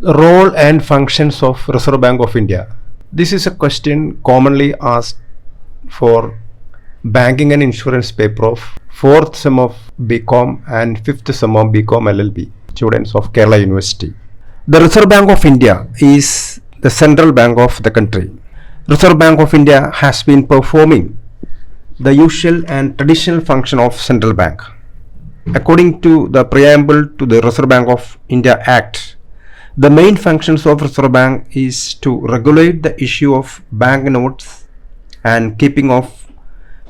Role and functions of Reserve Bank of India. This is a question commonly asked for banking and insurance paper of 4th sem of BCom and 5th sem of BCom LLB students of Kerala University. The Reserve Bank of India is the central bank of the country. Reserve Bank of India has been performing the usual and traditional function of central bank. According to the preamble to the Reserve Bank of India Act, the main functions of Reserve Bank is to regulate the issue of banknotes and keeping of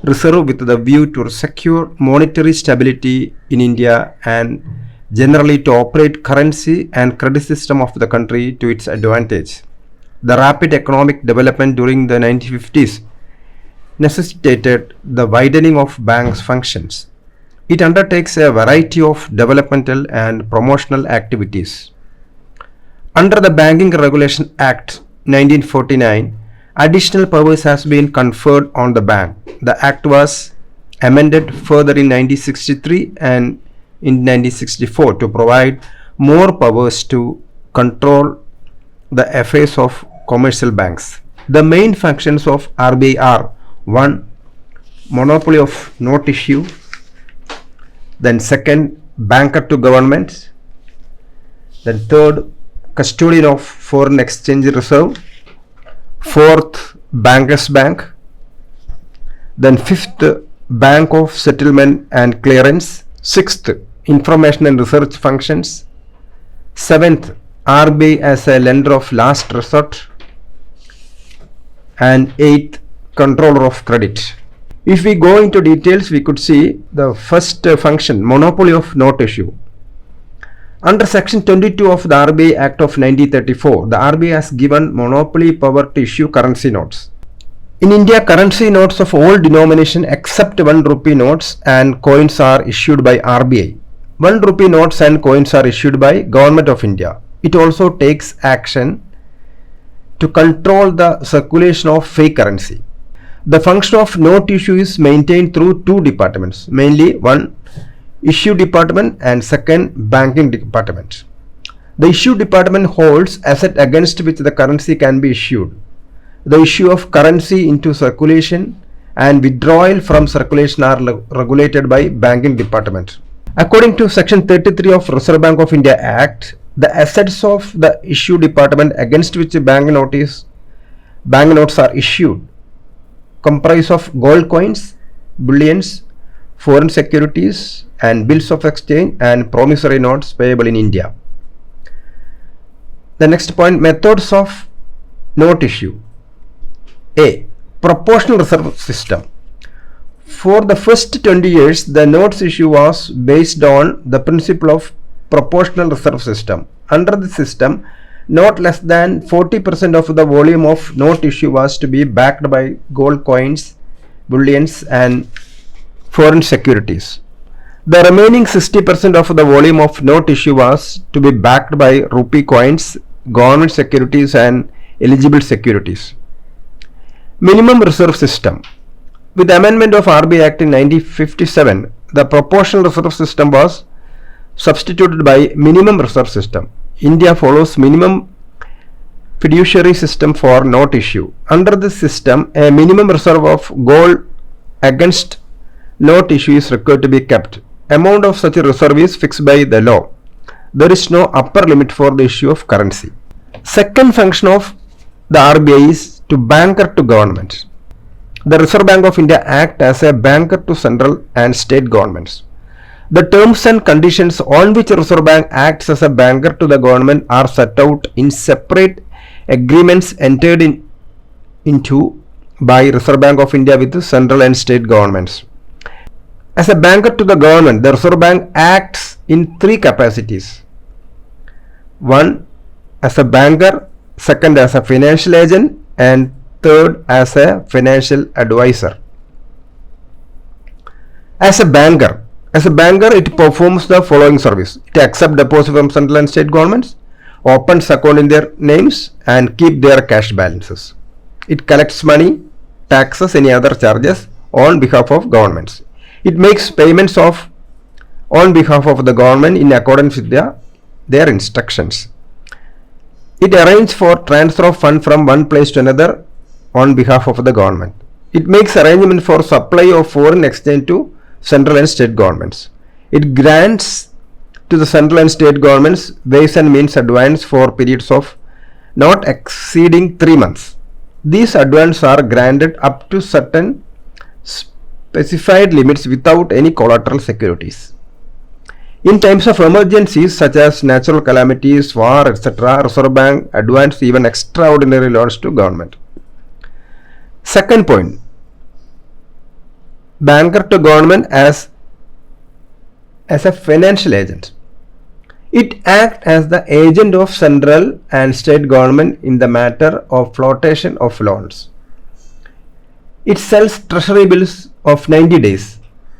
reserve with the view to secure monetary stability in India and generally to operate currency and credit system of the country to its advantage. The rapid economic development during the 1950s necessitated the widening of banks' functions. It undertakes a variety of developmental and promotional activities. Under the Banking Regulation Act 1949, additional powers has been conferred on the bank. The act was amended further in 1963 and in 1964 to provide more powers to control the affairs of commercial banks. The main functions of RBI are: 1. Monopoly of note issue. Then 2nd, banker to government. Then 3rd, custodian of foreign exchange reserve. 4th, bankers bank. Then 5th, bank of settlement and clearance. 6th, information and research functions. 7th, RBI as a lender of last resort. And 8th, controller of credit. If we go into details, we could see the first function, monopoly of note issue. Under section 22 of the RBI Act of 1934, the RBI has given monopoly power to issue currency notes. In India, currency notes of all denomination except 1 rupee notes and coins are issued by RBI. 1 rupee notes and coins are issued by Government of India. It also takes action to control the circulation of fake currency. The function of note issue is maintained through 2 departments, mainly 1, issue department and 2nd, banking department. The issue department holds asset against which the currency can be issued. The issue of currency into circulation and withdrawal from circulation are regulated by banking department. According to section 33 of Reserve Bank of India Act, the assets of the issue department against which banknotes are issued comprise of gold coins, bullions, foreign securities and bills of exchange and promissory notes payable in India. The next point, methods of note issue. A. Proportional reserve system. For the first 20 years, the notes issue was based on the principle of proportional reserve system. Under the system, not less than 40% of the volume of note issue was to be backed by gold coins, bullions and foreign securities. The remaining 60% of the volume of note issue was to be backed by rupee coins, government securities and eligible securities. Minimum reserve system. With the amendment of RBI Act in 1957, the proportional reserve system was substituted by minimum reserve system. India follows minimum fiduciary system for note issue. Under this system, a minimum reserve of gold against note issue is required to be kept. Amount of such a reserve is fixed by the law. There is no upper limit for the issue of currency. Second function of the RBI is to banker to government. The Reserve Bank of India acts as a banker to central and state governments. The terms and conditions on which Reserve Bank acts as a banker to the government are set out in separate agreements entered into by Reserve Bank of India with central and state governments. As a banker to the government, the Reserve Bank acts in 3 capacities. 1. As a banker, 2nd as a financial agent and 3rd as a financial advisor. As a banker, it performs the following service. It accepts deposits from central and state governments, opens account in their names and keep their cash balances. It collects money, taxes, any other charges on behalf of governments. It makes payments on behalf of the government in accordance with their instructions. It arranges for transfer of funds from one place to another on behalf of the government. It makes arrangement for supply of foreign exchange to central and state governments. It grants to the central and state governments ways and means advance for periods of not exceeding 3 months. These advances are granted up to certain specified limits without any collateral securities. In times of emergencies such as natural calamities, war, etc., Reserve Bank advances even extraordinary loans to government. Second point, banker to government as a financial agent. It acts as the agent of central and state government in the matter of flotation of loans. It sells treasury bills of 90 days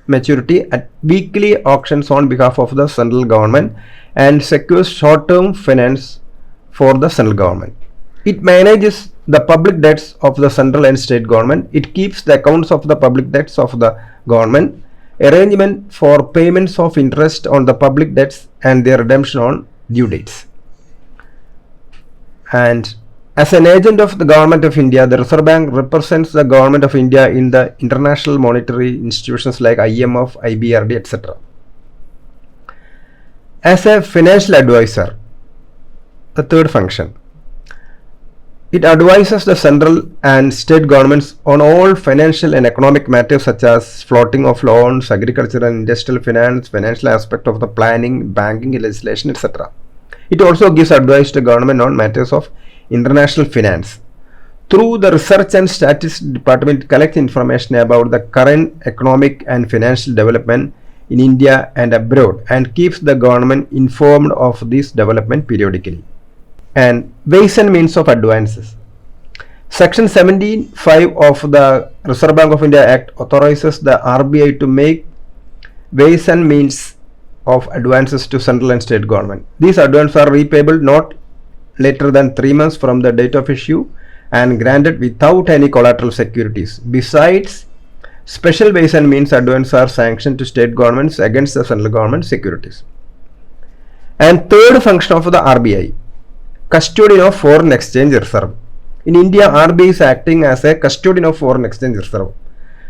maturity at weekly auctions on behalf of the central government and secures short-term finance for the central government. It manages the public debts of the central and state government. It keeps the accounts of the public debts of the government, arrangement for payments of interest on the public debts and their redemption on due dates. And as an agent of the Government of India, the Reserve Bank represents the Government of India in the international monetary institutions like IMF, IBRD, etc. As a financial advisor, the third function, it advises the central and state governments on all financial and economic matters such as floating of loans, agricultural and industrial finance, financial aspect of the planning, banking legislation, etc. It also gives advice to government on matters of international finance. Through the Research and Statistics Department, it collects information about the current economic and financial development in India and abroad and keeps the government informed of this development periodically. And ways and means of advances. Section 17(5) of the Reserve Bank of India Act authorizes the RBI to make ways and means of advances to central and state government. These advances are repayable not later than 3 months from the date of issue and granted without any collateral securities. Besides, special ways and means advances are sanctioned to state governments against the central government securities. And third function of the RBI, custodian of foreign exchange reserve. In India, RBI is acting as a custodian of foreign exchange reserve.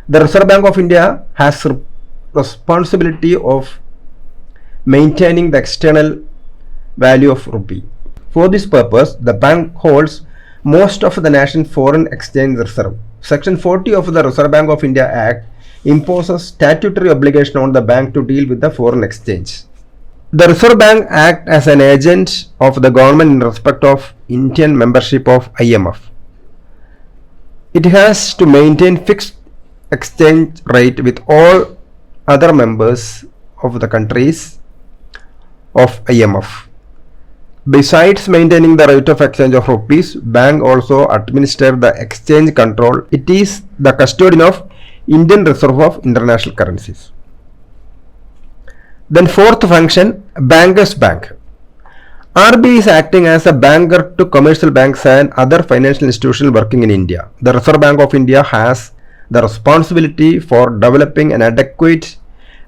The Reserve Bank of India has responsibility of maintaining the external value of rupee. For this purpose, the bank holds most of the nation's foreign exchange reserve. Section 40 of the Reserve Bank of India Act imposes statutory obligation on the bank to deal with the foreign exchange. The Reserve Bank acts as an agent of the government in respect of Indian membership of IMF. It has to maintain fixed exchange rate with all other members of the countries of IMF. Besides maintaining the rate of exchange of rupees, bank also administers the exchange control. It is the custodian of Indian Reserve of international currencies. Then fourth function, Bankers Bank. RBI is acting as a banker to commercial banks and other financial institutions working in India. The Reserve Bank of India has the responsibility for developing an adequate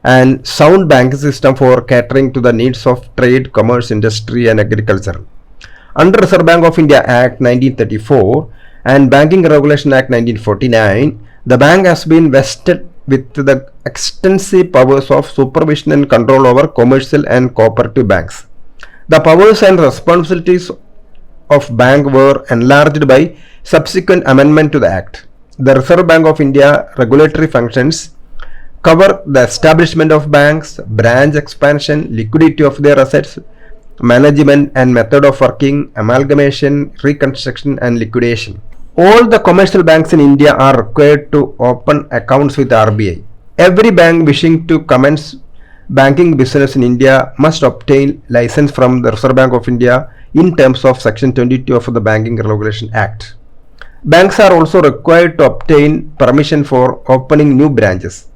and sound banking system for catering to the needs of trade, commerce, industry and agriculture. Under Reserve Bank of India Act 1934 and Banking Regulation Act 1949, the bank has been vested with the extensive powers of supervision and control over commercial and cooperative banks. The powers and responsibilities of bank were enlarged by subsequent amendment to the Act. The Reserve Bank of India regulatory functions cover the establishment of banks, branch expansion, liquidity of their assets, management and method of working, amalgamation, reconstruction and liquidation. All the commercial banks in India are required to open accounts with RBI. Every bank wishing to commence banking business in India must obtain license from the Reserve Bank of India in terms of Section 22 of the Banking Regulation Act. Banks are also required to obtain permission for opening new branches.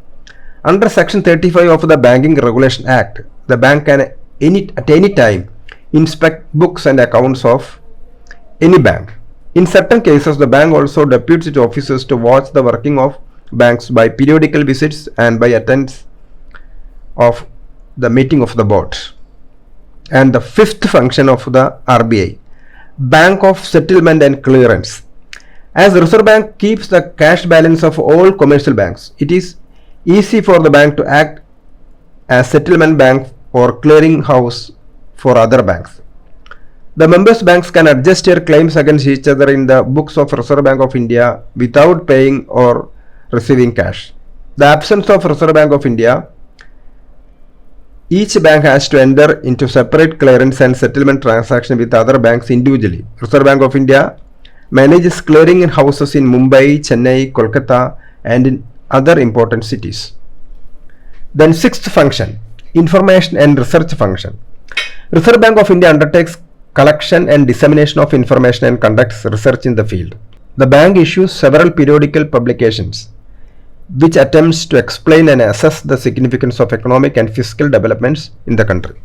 Under Section 35 of the Banking Regulation Act, the bank can at any time inspect books and accounts of any bank. In certain cases, the bank also deputes its officers to watch the working of banks by periodical visits and by attendance of the meeting of the board. And the fifth function of the RBI, bank of settlement and clearance. As the Reserve Bank keeps the cash balance of all commercial banks, it is easy for the bank to act as settlement bank or clearing house for other banks. The members banks can adjust their claims against each other in the books of Reserve Bank of India without paying or receiving cash. The absence of Reserve Bank of India, each bank has to enter into separate clearance and settlement transaction with other banks individually. Reserve Bank of India manages clearing houses in Mumbai, Chennai, Kolkata and in other important cities. Then sixth function, information and research function. Reserve Bank of India undertakes collection and dissemination of information and conducts research in the field. The bank issues several periodical publications which attempts to explain and assess the significance of economic and fiscal developments in the country.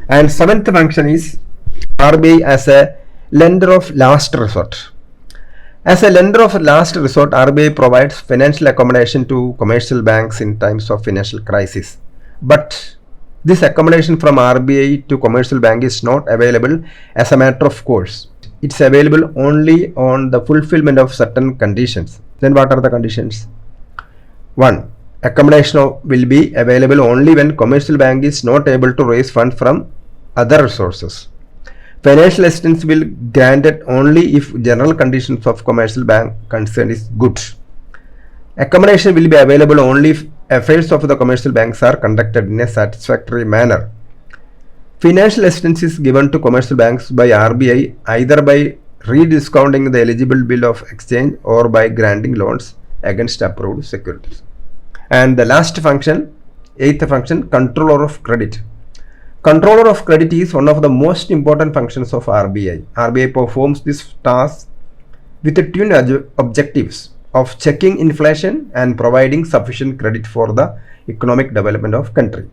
And seventh function is RBI as a lender of last resort. As a lender of last resort, RBI provides financial accommodation to commercial banks in times of financial crisis. But this accommodation from RBI to commercial bank is not available as a matter of course. It's available only on the fulfillment of certain conditions. Then what are the conditions? 1. Accommodation will be available only when commercial bank is not able to raise funds from other resources. Financial assistance will be granted only if general conditions of commercial bank concerned is good. Accommodation will be available only if affairs of the commercial banks are conducted in a satisfactory manner. Financial assistance is given to commercial banks by RBI either by rediscounting the eligible bill of exchange or by granting loans against approved securities. And the last function, eighth function, controller of credit. Controller of credit is one of the most important functions of RBI. RBI performs this task with the twin objectives of checking inflation and providing sufficient credit for the economic development of country.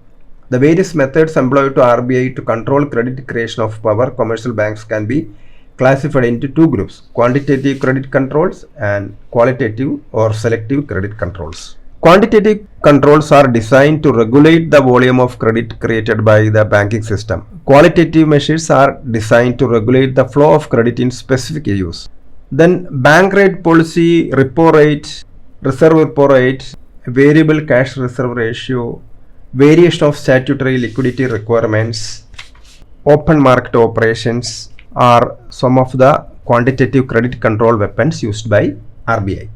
The various methods employed to RBI to control credit creation of power commercial banks can be classified into two groups: quantitative credit controls and qualitative or selective credit controls. Quantitative controls are designed to regulate the volume of credit created by the banking system. Qualitative measures are designed to regulate the flow of credit in specific use. Then bank rate policy, repo rate, reserve repo rate, variable cash reserve ratio, variation of statutory liquidity requirements, open market operations are some of the quantitative credit control weapons used by RBI.